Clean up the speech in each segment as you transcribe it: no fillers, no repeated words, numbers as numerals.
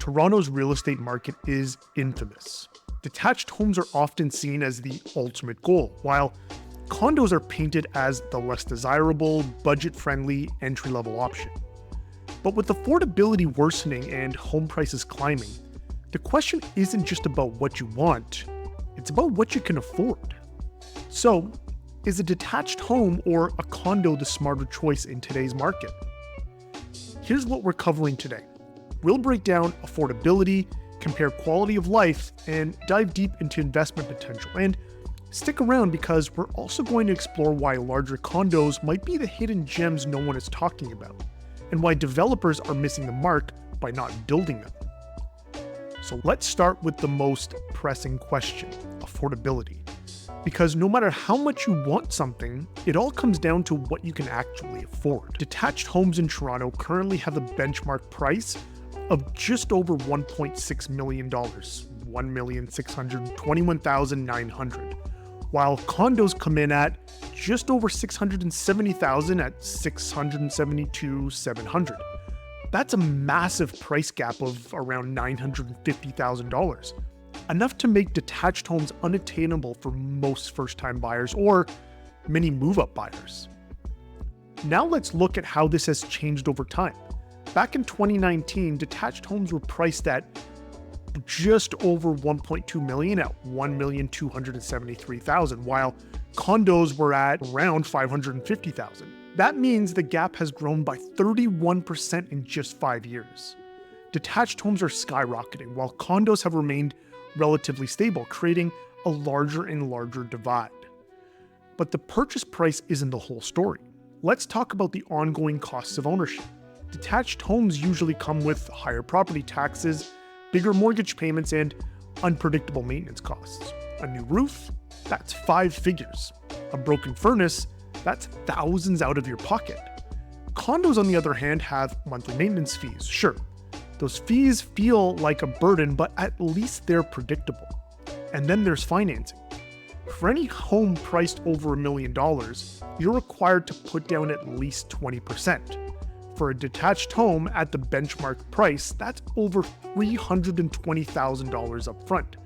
Toronto's real estate market is infamous. Detached homes are often seen as the ultimate goal, while condos are painted as the less desirable, budget-friendly, entry-level option. But with affordability worsening and home prices climbing, the question isn't just about what you want, it's about what you can afford. So, is a detached home or a condo the smarter choice in today's market? Here's what we're covering today. We'll break down affordability, compare quality of life, and dive deep into investment potential. And stick around because we're also going to explore why larger condos might be the hidden gems no one is talking about, and why developers are missing the mark by not building them. So let's start with the most pressing question, affordability. Because no matter how much you want something, it all comes down to what you can actually afford. Detached homes in Toronto currently have a benchmark price of just over $1.6 million, $1,621,900, while condos come in at just over $670,000 at $672,700. That's a massive price gap of around $950,000, enough to make detached homes unattainable for most first-time buyers or many move-up buyers. Now let's look at how this has changed over time. Back in 2019, detached homes were priced at just over $1.2 million at $1,273,000, while condos were at around $550,000. That means the gap has grown by 31% in just 5 years. Detached homes are skyrocketing, while condos have remained relatively stable, creating a larger and larger divide. But the purchase price isn't the whole story. Let's talk about the ongoing costs of ownership. Detached homes usually come with higher property taxes, bigger mortgage payments, and unpredictable maintenance costs. A new roof? That's 5 figures. A broken furnace? That's thousands out of your pocket. Condos, on the other hand, have monthly maintenance fees. Sure, those fees feel like a burden, but at least they're predictable. And then there's financing. For any home priced over $1 million, you're required to put down at least 20%. For a detached home at the benchmark price, that's over $320,000 up front.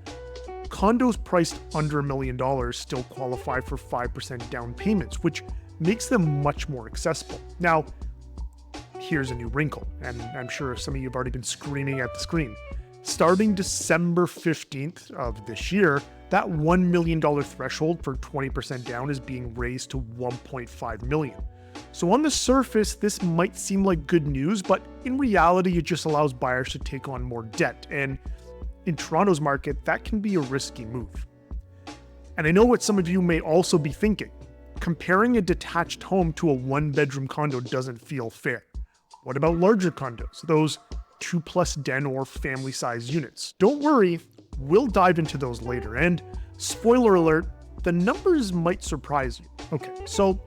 Condos priced under $1 million still qualify for 5% down payments, which makes them much more accessible. Now, here's a new wrinkle, and I'm sure some of you have already been screaming at the screen. Starting December 15th of this year, that $1 million threshold for 20% down is being raised to $1.5 million. So on the surface, this might seem like good news, but in reality, it just allows buyers to take on more debt. And in Toronto's market, that can be a risky move. And I know what some of you may also be thinking. Comparing a detached home to a one-bedroom condo doesn't feel fair. What about larger condos, those 2+ den or family-sized units? Don't worry, we'll dive into those later. And spoiler alert, the numbers might surprise you. Okay, so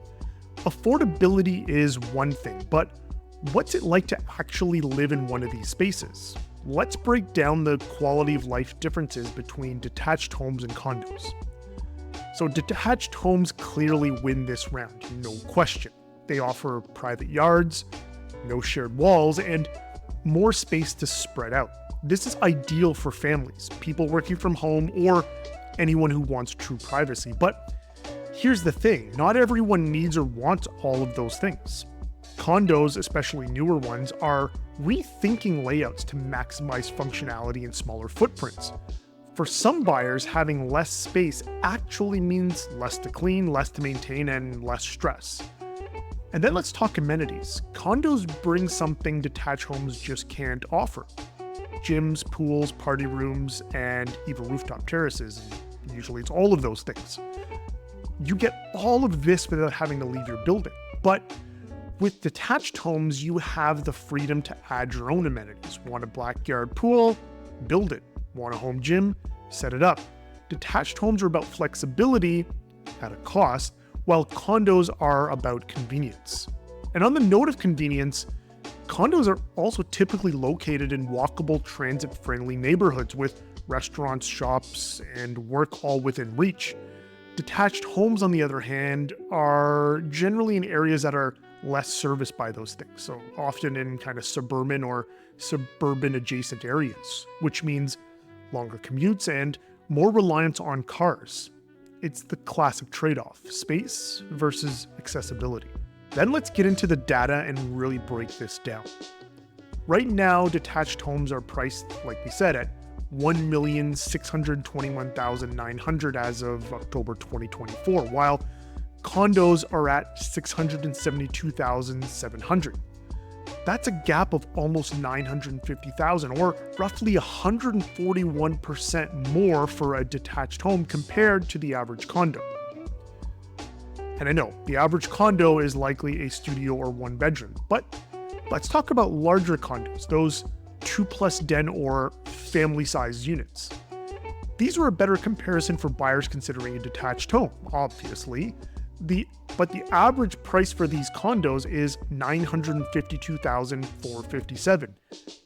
affordability is one thing, but what's it like to actually live in one of these spaces? Let's break down the quality of life differences between detached homes and condos. So detached homes clearly win this round, no question. They offer private yards, no shared walls, and more space to spread out. This is ideal for families, people working from home, or anyone who wants true privacy. But here's the thing, not everyone needs or wants all of those things. Condos, especially newer ones, are rethinking layouts to maximize functionality in smaller footprints. For some buyers, having less space actually means less to clean, less to maintain, and less stress. And then let's talk amenities. Condos bring something detached homes just can't offer. Gyms, pools, party rooms, and even rooftop terraces. And usually it's all of those things. You get all of this without having to leave your building. But with detached homes, you have the freedom to add your own amenities. Want a backyard pool? Build it. Want a home gym? Set it up. Detached homes are about flexibility at a cost, while condos are about convenience. And on the note of convenience, condos are also typically located in walkable, transit-friendly neighborhoods with restaurants, shops, and work all within reach. Detached homes, on the other hand, are generally in areas that are less serviced by those things. So often in kind of suburban or suburban adjacent areas, which means longer commutes and more reliance on cars. It's the classic trade-off, space versus accessibility. Then let's get into the data and really break this down. Right now, detached homes are priced, like we said, at $1,621,900 as of October 2024, while condos are at $672,700. That's a gap of almost $950,000, or roughly 141% more for a detached home compared to the average condo. And I know, the average condo is likely a studio or one bedroom, but let's talk about larger condos, those 2+ den or family-sized units. These are a better comparison for buyers considering a detached home, obviously. But the average price for these condos is $952,457.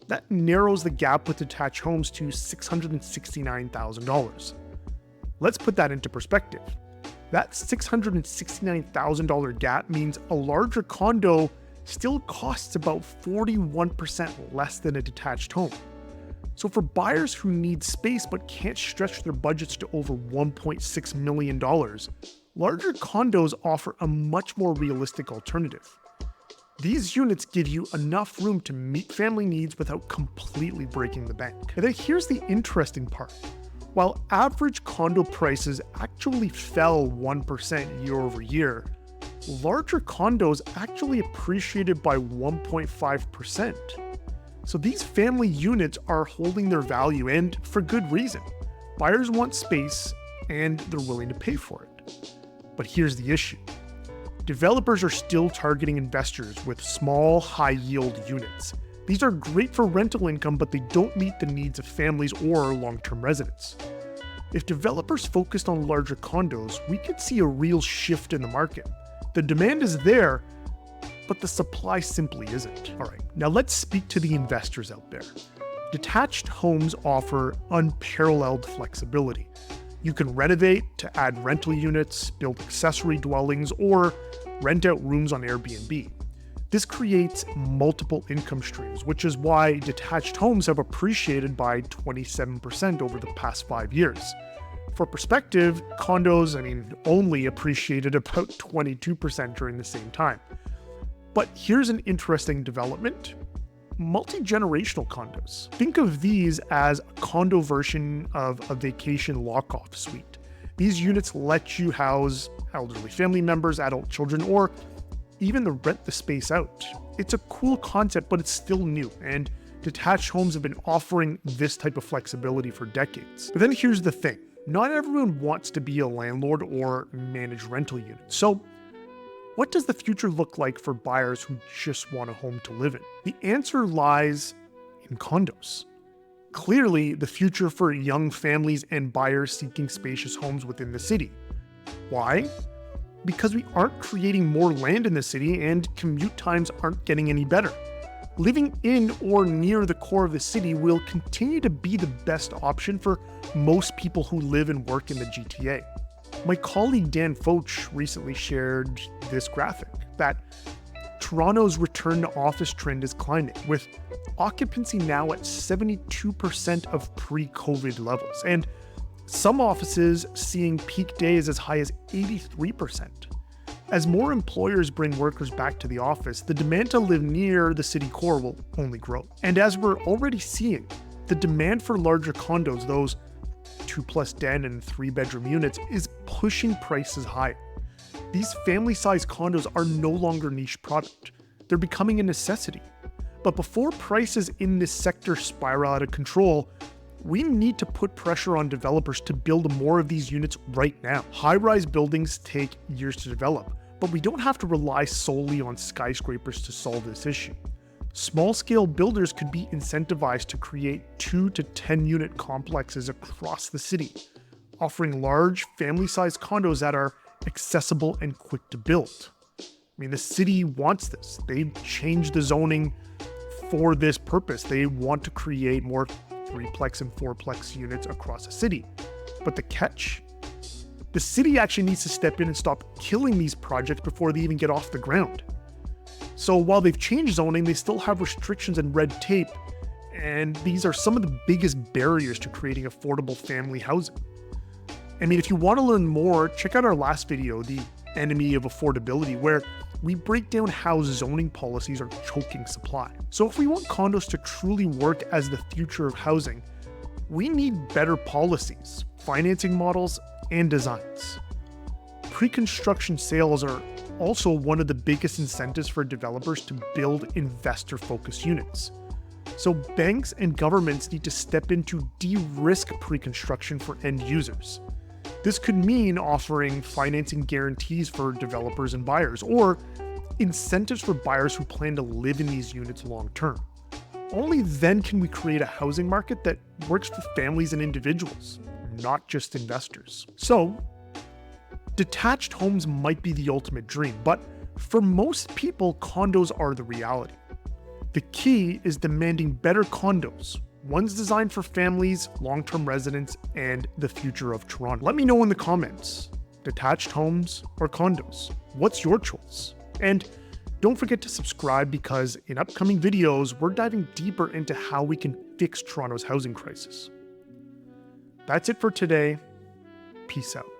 That narrows the gap with detached homes to $669,000. Let's put that into perspective. That $669,000 gap means a larger condo still costs about 41% less than a detached home. So for buyers who need space but can't stretch their budgets to over $1.6 million, larger condos offer a much more realistic alternative. These units give you enough room to meet family needs without completely breaking the bank. And then here's the interesting part. While average condo prices actually fell 1% year over year, larger condos actually appreciated by 1.5%. So these family units are holding their value, and for good reason. Buyers want space and they're willing to pay for it. But here's the issue. Developers are still targeting investors with small, high-yield units. These are great for rental income, but they don't meet the needs of families or long-term residents. If developers focused on larger condos, we could see a real shift in the market. The demand is there, but the supply simply isn't. All right, now let's speak to the investors out there. Detached homes offer unparalleled flexibility. You can renovate to add rental units, build accessory dwellings, or rent out rooms on Airbnb. This creates multiple income streams, which is why detached homes have appreciated by 27% over the past 5 years. For perspective, condos, only appreciated about 22% during the same time. But here's an interesting development. Multi-generational condos. Think of these as a condo version of a vacation lock-off suite. These units let you house elderly family members, adult children, or even rent the space out. It's a cool concept, but it's still new, and detached homes have been offering this type of flexibility for decades. But then here's the thing. Not everyone wants to be a landlord or manage rental units. So what does the future look like for buyers who just want a home to live in? The answer lies in condos. Clearly, the future for young families and buyers seeking spacious homes within the city. Why? Because we aren't creating more land in the city and commute times aren't getting any better. Living in or near the core of the city will continue to be the best option for most people who live and work in the GTA. My colleague Dan Foch recently shared this graphic that Toronto's return to office trend is climbing, with occupancy now at 72% of pre-COVID levels, and some offices seeing peak days as high as 83%. As more employers bring workers back to the office, the demand to live near the city core will only grow. And as we're already seeing, the demand for larger condos, those 2+ den and 3-bedroom units, is pushing prices higher. These family-sized condos are no longer niche product. They're becoming a necessity. But before prices in this sector spiral out of control, we need to put pressure on developers to build more of these units right now. High-rise buildings take years to develop, but we don't have to rely solely on skyscrapers to solve this issue. Small-scale builders could be incentivized to create 2 to 10 unit complexes across the city, offering large family-sized condos that are accessible and quick to build. The city wants this. They've changed the zoning for this purpose. They want to create more 3-plex and 4-plex units across the city. But the catch? The city actually needs to step in and stop killing these projects before they even get off the ground. So while they've changed zoning, they still have restrictions and red tape, and these are some of the biggest barriers to creating affordable family housing. I mean, if you want to learn more, check out our last video, The Enemy of Affordability, where we break down how zoning policies are choking supply. So if we want condos to truly work as the future of housing, we need better policies, financing models, and designs. Pre-construction sales are also one of the biggest incentives for developers to build investor-focused units. So banks and governments need to step in to de-risk pre-construction for end users. This could mean offering financing guarantees for developers and buyers, or incentives for buyers who plan to live in these units long term. Only then can we create a housing market that works for families and individuals, not just investors. So, detached homes might be the ultimate dream, but for most people, condos are the reality. The key is demanding better condos, ones designed for families, long-term residents, and the future of Toronto. Let me know in the comments, detached homes or condos? What's your choice? And don't forget to subscribe, because in upcoming videos, we're diving deeper into how we can fix Toronto's housing crisis. That's it for today. Peace out.